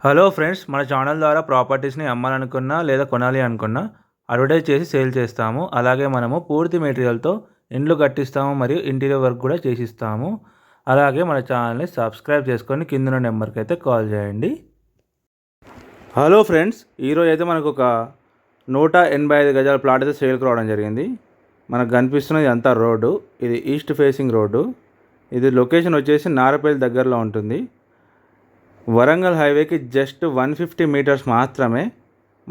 Hello friends, మన channel ద్వారా ప్రాపర్టీస్ని అమ్మాలనుకున్నా లేదా కొనాలి అనుకున్నా అడ్వర్టైజ్ చేసి సేల్ చేస్తాము. అలాగే మనము పూర్తి మెటీరియల్తో ఇండ్లు కట్టిస్తాము మరియు ఇంటీరియర్ వర్క్ కూడా చేసిస్తాము. అలాగే మన ఛానల్ని సబ్స్క్రైబ్ చేసుకొని కింద నెంబర్కి అయితే కాల్ చేయండి. హలో ఫ్రెండ్స్, ఈరోజు అయితే మనకు ఒక 185 గజాల ప్లాట్ అయితే సేల్కి రావడం జరిగింది. మనకు కనిపిస్తున్నది అంతా రోడ్డు. ఇది ఈస్ట్ ఫేసింగ్ రోడ్డు. ఇది లొకేషన్ వచ్చేసి నారపల్లి దగ్గరలో ఉంటుంది. వరంగల్ హైవేకి జస్ట్ 150 మీటర్స్ మాత్రమే.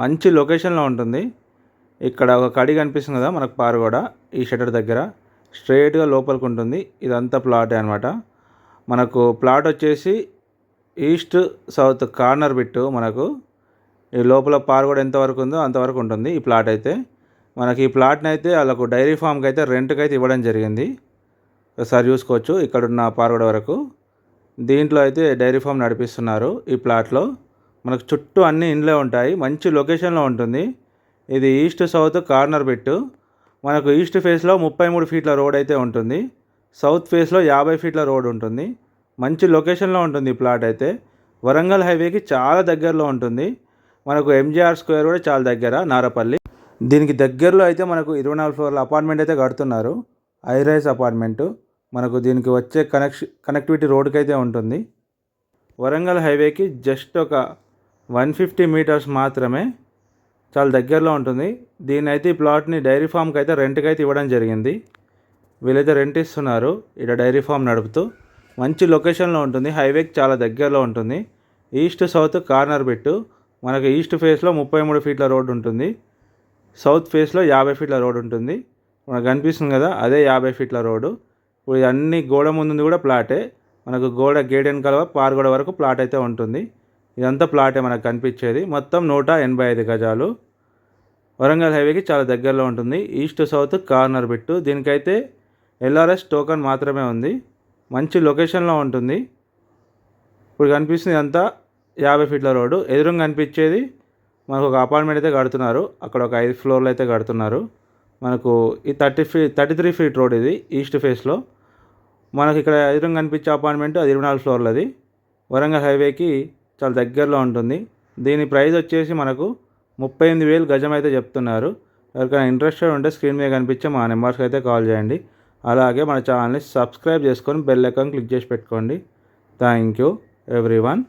మంచి లొకేషన్లో ఉంటుంది. ఇక్కడ ఒక కడి కనిపిస్తుంది కదా మనకు పారుగోడ, ఈ షటర్ దగ్గర స్ట్రైట్గా లోపలికి ఉంటుంది. ఇదంతా ప్లాటే అనమాట. మనకు ప్లాట్ వచ్చేసి ఈస్ట్ సౌత్ కార్నర్ బిట్టు. మనకు ఈ లోపల పారుగోడ ఎంతవరకు ఉందో అంతవరకు ఉంటుంది ఈ ప్లాట్ అయితే. మనకి ఈ ప్లాట్ని అయితే వాళ్ళకు డైరీ ఫామ్కి అయితే రెంట్కి అయితే ఇవ్వడం జరిగింది. ఒకసారి చూసుకోవచ్చు ఇక్కడున్న పారుగోడ వరకు. దీంట్లో అయితే డైరీ ఫామ్ నడిపిస్తున్నారు. ఈ ప్లాట్లో మనకు చుట్టూ అన్ని ఇండ్లే ఉంటాయి. మంచి లొకేషన్లో ఉంటుంది. ఇది ఈస్ట్ సౌత్ కార్నర్ బిట్టు. మనకు ఈస్ట్ ఫేస్లో 33 ఫీట్ల రోడ్ అయితే ఉంటుంది. సౌత్ ఫేస్లో 50 ఫీట్ల రోడ్ ఉంటుంది. మంచి లొకేషన్లో ఉంటుంది ఈ ప్లాట్ అయితే. వరంగల్ హైవేకి చాలా దగ్గరలో ఉంటుంది. మనకు ఎంజీఆర్ స్క్వేర్ కూడా చాలా దగ్గర, నారపల్లి. దీనికి దగ్గరలో అయితే మనకు 24 ఫ్లోర్ల అపార్ట్మెంట్ అయితే కడుతున్నారు. High-rise apartment. మనకు దీనికి వచ్చే కనెక్టివిటీ రోడ్కి అయితే ఉంటుంది. వరంగల్ హైవేకి జస్ట్ ఒక 150 మీటర్స్ మాత్రమే, చాలా దగ్గరలో ఉంటుంది. దీని అయితే ఈ ప్లాట్ని డైరీ ఫామ్కి అయితే రెంట్కి అయితే ఇవ్వడం జరిగింది. వీళ్ళైతే రెంట్ ఇస్తున్నారు ఇక్కడ డైరీ ఫామ్ నడుపుతూ. మంచి లొకేషన్లో ఉంటుంది. హైవేకి చాలా దగ్గరలో ఉంటుంది. East south corner bit. మనకు ఈస్ట్ ఫేస్లో 33 ఫీట్ల రోడ్ ఉంటుంది. సౌత్ ఫేస్లో 50 ఫీట్ల రోడ్ ఉంటుంది. మనకు కనిపిస్తుంది కదా, అదే 50 ఫీట్ల రోడ్డు. ఇప్పుడు అన్ని గోడ ముందు కూడా ప్లాటే. మనకు గోడ గేట్ వెనకాల పారుగోడ వరకు ప్లాట్ అయితే ఉంటుంది. ఇదంతా ప్లాటే మనకు కనిపించేది. మొత్తం 185 గజాలు. వరంగల్ హైవేకి చాలా దగ్గరలో ఉంటుంది. East south corner bit. దీనికైతే ఎల్ఆర్ఎస్ టోకన్ మాత్రమే ఉంది. మంచి లొకేషన్లో ఉంటుంది. ఇప్పుడు కనిపిస్తుంది అంతా 50 ఫీట్ల రోడ్డు. ఎదురుగా కనిపించేది మనకు ఒక అపార్ట్మెంట్ అయితే కడుతున్నారు. అక్కడ ఒక 5 ఫ్లోర్లు అయితే కడుతున్నారు. మనకు ఈ 33 ఫీట్ రోడ్ ఇది ఈస్ట్ ఫేస్లో. మనకి ఇక్కడ ఎదురుగా కనిపించే అపార్ట్మెంట్ అది 24 ఫ్లోర్లది. వరంగల్ హైవేకి చాలా దగ్గరలో ఉంటుంది. దీని ప్రైస్ వచ్చేసి మనకు 38,000 గజం అయితే చెప్తున్నారు. ఎవరికైనా ఇంట్రెస్టెడ్ ఉంటే స్క్రీన్ మీద కనిపించే మా నెంబర్స్కి అయితే కాల్ చేయండి. అలాగే మన ఛానల్ని సబ్స్క్రైబ్ చేసుకొని బెల్ ఐకాన్ క్లిక్ చేసి పెట్టుకోండి. Thank you everyone.